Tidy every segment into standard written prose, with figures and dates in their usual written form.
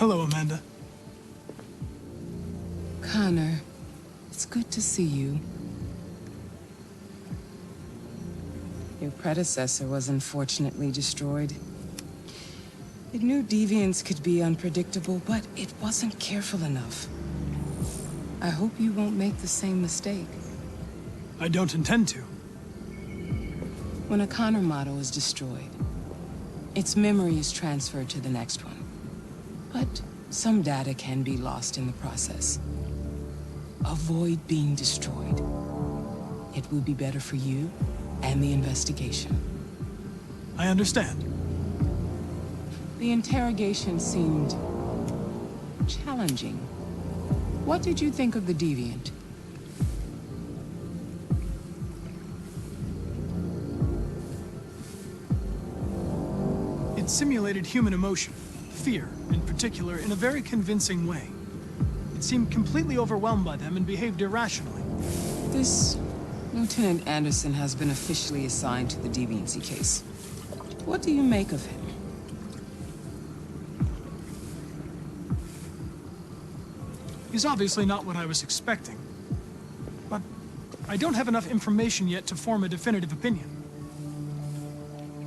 Hello, Amanda. Connor, it's good to see you. Your predecessor was unfortunately destroyed. It knew deviants could be unpredictable, but it wasn't careful enough. I hope you won't make the same mistake. I don't intend to. When a Connor model is destroyed, its memory is transferred to the next one. But some data can be lost in the process. Avoid being destroyed. It will be better for you and the investigation. I understand. The interrogation seemed challenging. What did you think of the deviant? It simulated human emotion, fear in particular, in a very convincing way. It seemed completely overwhelmed by them and behaved irrationally. This Lieutenant Anderson has been officially assigned to the deviancy case. What do you make of him? He's obviously not what I was expecting. But I don't have enough information yet to form a definitive opinion.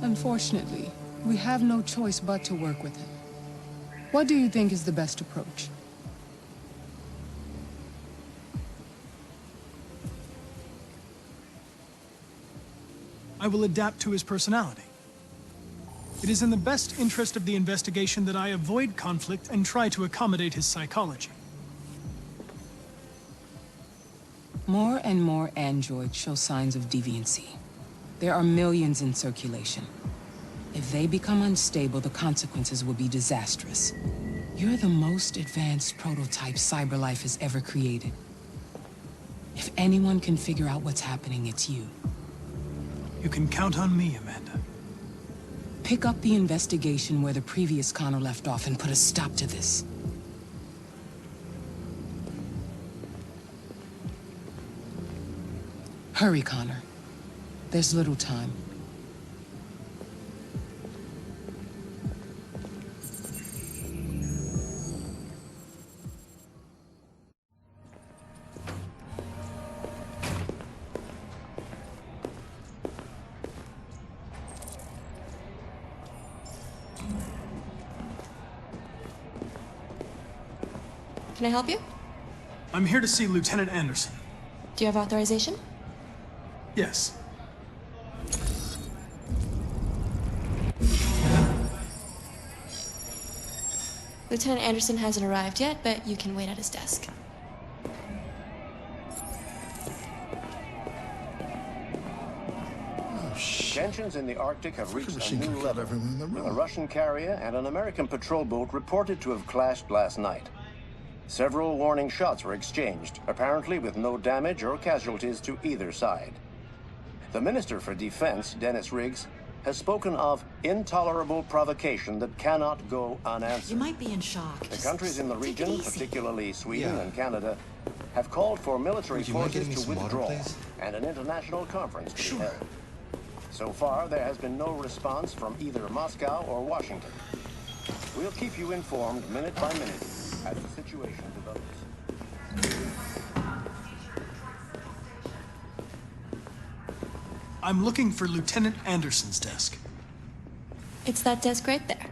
Unfortunately, we have no choice but to work with him. What do you think is the best approach? I will adapt to his personality. It is in the best interest of the investigation that I avoid conflict and try to accommodate his psychology. More and more androids show signs of deviancy. There are millions in circulation. If they become unstable, the consequences will be disastrous. You're the most advanced prototype cyberlife has ever created. If anyone can figure out what's happening, it's you. You can count on me, Amanda. Pick up the investigation where the previous Connor left off and put a stop to this. Hurry, Connor. There's little time. Can I help you? I'm here to see Lieutenant Anderson. Do you have authorization? Yes. Lieutenant Anderson hasn't arrived yet, but you can wait at his desk. Tensions in the Arctic have reached a new level, with a Russian carrier and an American patrol boat reported to have clashed last night. Several warning shots were exchanged, apparently with no damage or casualties to either side. The Minister for Defense, Dennis Riggs, has spoken of intolerable provocation that cannot go unanswered. You might be in shock. The countries in the region, particularly Sweden and Canada, have called for military forces to withdraw and an international conference to be held. So far, there has been no response from either Moscow or Washington. We'll keep you informed minute by minute as the situation develops. I'm looking for Lieutenant Anderson's desk. It's that desk right there.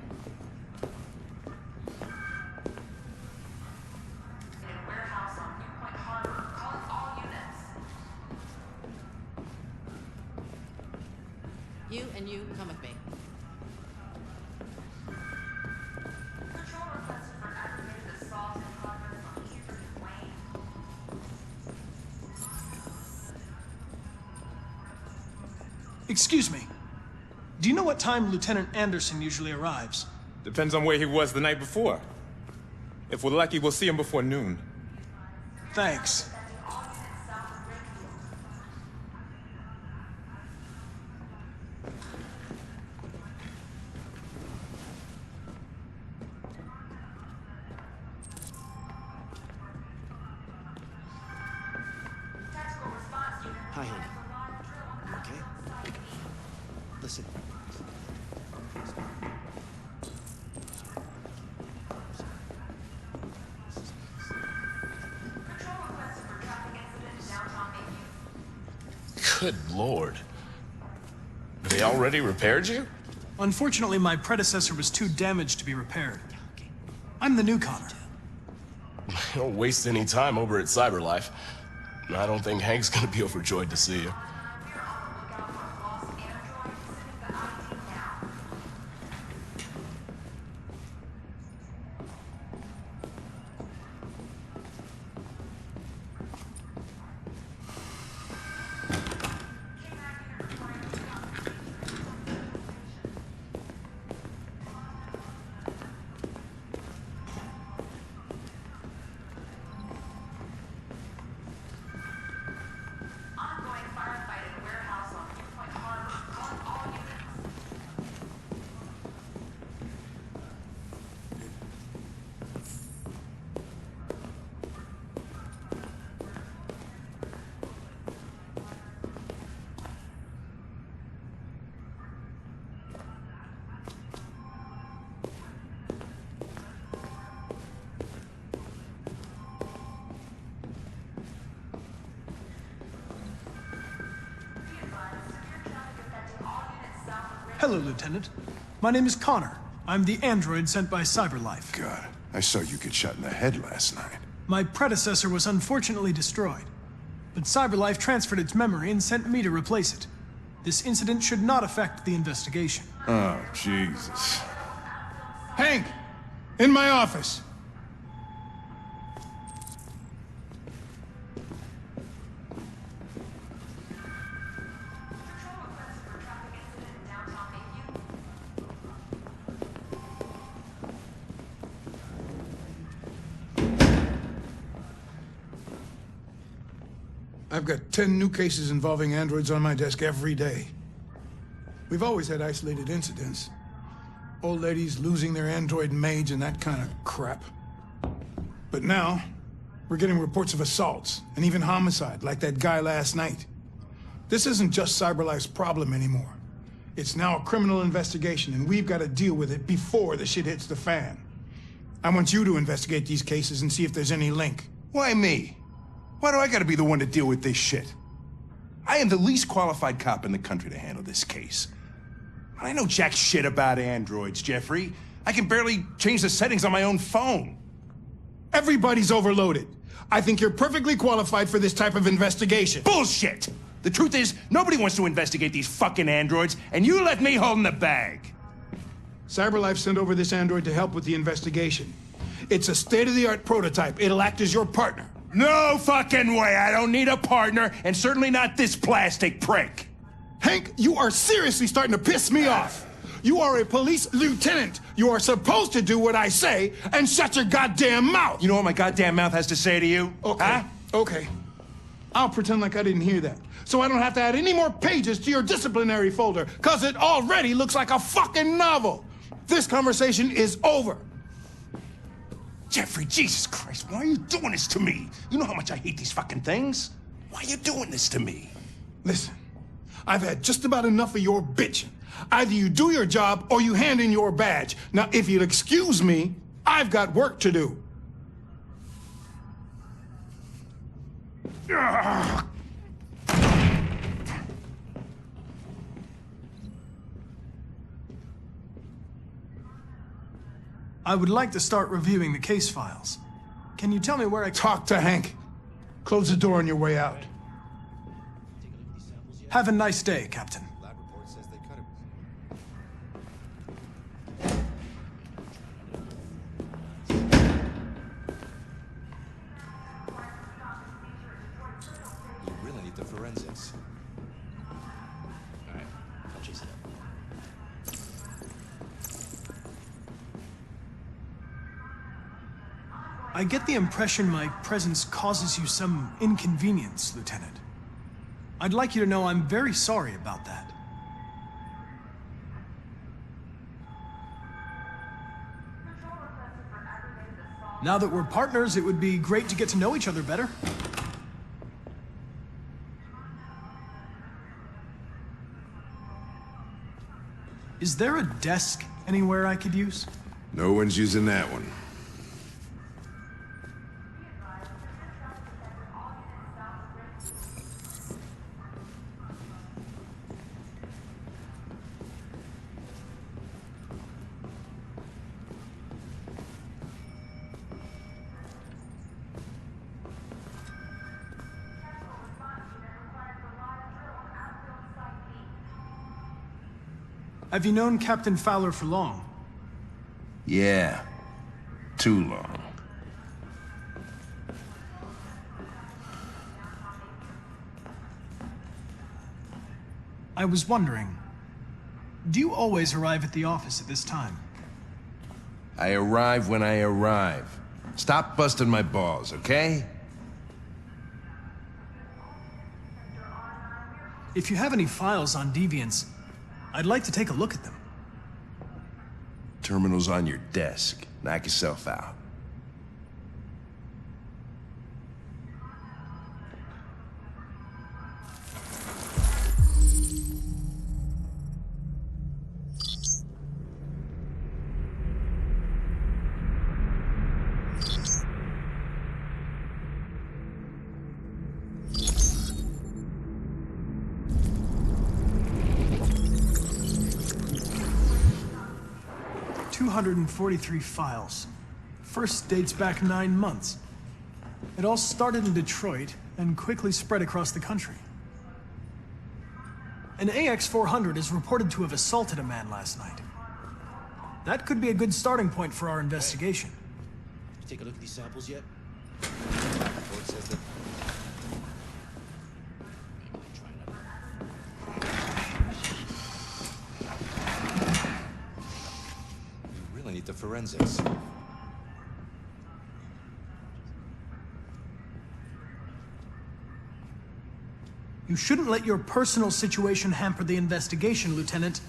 You and you come with me. Excuse me. Do you know what time Lieutenant Anderson usually arrives? Depends on where he was the night before. If we're lucky, we'll see him before noon. Thanks. Hi, honey. You okay? Listen. Good lord. They already repaired you? Unfortunately, my predecessor was too damaged to be repaired. I'm the new Connor. Don't waste any time over at CyberLife. I don't think Hank's gonna be overjoyed to see you. Hello, Lieutenant. My name is Connor. I'm the android sent by CyberLife. God, I saw you get shot in the head last night. My predecessor was unfortunately destroyed, but CyberLife transferred its memory and sent me to replace it. This incident should not affect the investigation. Oh, Jesus. Hank! In my office! I've got 10 new cases involving androids on my desk every day. We've always had isolated incidents. Old ladies losing their android maids and that kind of crap. But now, we're getting reports of assaults and even homicide, like that guy last night. This isn't just CyberLife's problem anymore. It's now a criminal investigation, and we've got to deal with it before the shit hits the fan. I want you to investigate these cases and see if there's any link. Why me? Why do I gotta be the one to deal with this shit? I am the least qualified cop in the country to handle this case. I know jack shit about androids, Jeffrey. I can barely change the settings on my own phone. Everybody's overloaded. I think you're perfectly qualified for this type of investigation. Bullshit! The truth is, nobody wants to investigate these fucking androids, and you left me holding the bag. CyberLife sent over this android to help with the investigation. It's a state-of-the-art prototype. It'll act as your partner. No fucking way! I don't need a partner, and certainly not this plastic prick. Hank, you are seriously starting to piss me off. You are a police lieutenant. You are supposed to do what I say and shut your goddamn mouth. You know what my goddamn mouth has to say to you? Okay, huh? Okay. I'll pretend like I didn't hear that, so I don't have to add any more pages to your disciplinary folder, because it already looks like a fucking novel. This conversation is over. Jeffrey, Jesus Christ, why are you doing this to me? You know how much I hate these fucking things. Why are you doing this to me? Listen, I've had just about enough of your bitching. Either you do your job or you hand in your badge. Now, if you'll excuse me, I've got work to do. Ugh. I would like to start reviewing the case files. Can you tell me where I... Talk to Hank. Close the door on your way out. Have a nice day, Captain. You really need the forensics. All right, I'll chase it up. I get the impression my presence causes you some inconvenience, Lieutenant. I'd like you to know I'm very sorry about that. Now that we're partners, it would be great to get to know each other better. Is there a desk anywhere I could use? No one's using that one. Have you known Captain Fowler for long? Yeah. Too long. I was wondering, do you always arrive at the office at this time? I arrive when I arrive. Stop busting my balls, okay? If you have any files on deviants, I'd like to take a look at them. Terminal's on your desk. Knock yourself out. .243 files. First dates back 9 months. It all started in Detroit and quickly spread across the country. An AX-400 is reported to have assaulted a man last night. That could be a good starting point for our investigation. You take a look at these samples yet? Report says that... You really need the forensics. You shouldn't let your personal situation hamper the investigation, Lieutenant.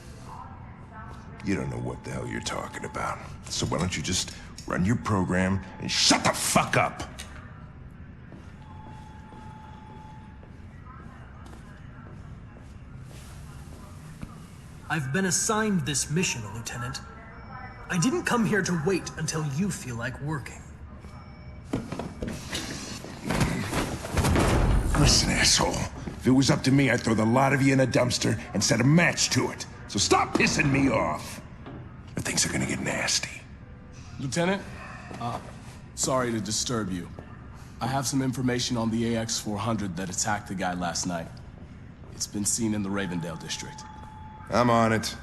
You don't know what the hell you're talking about. So why don't you just run your program and shut the fuck up? I've been assigned this mission, Lieutenant. I didn't come here to wait until you feel like working. Listen, asshole. If it was up to me, I'd throw the lot of you in a dumpster and set a match to it. So stop pissing me off. Or things are gonna get nasty. Lieutenant, sorry to disturb you. I have some information on the AX-400 that attacked the guy last night. It's been seen in the Ravendale district. I'm on it.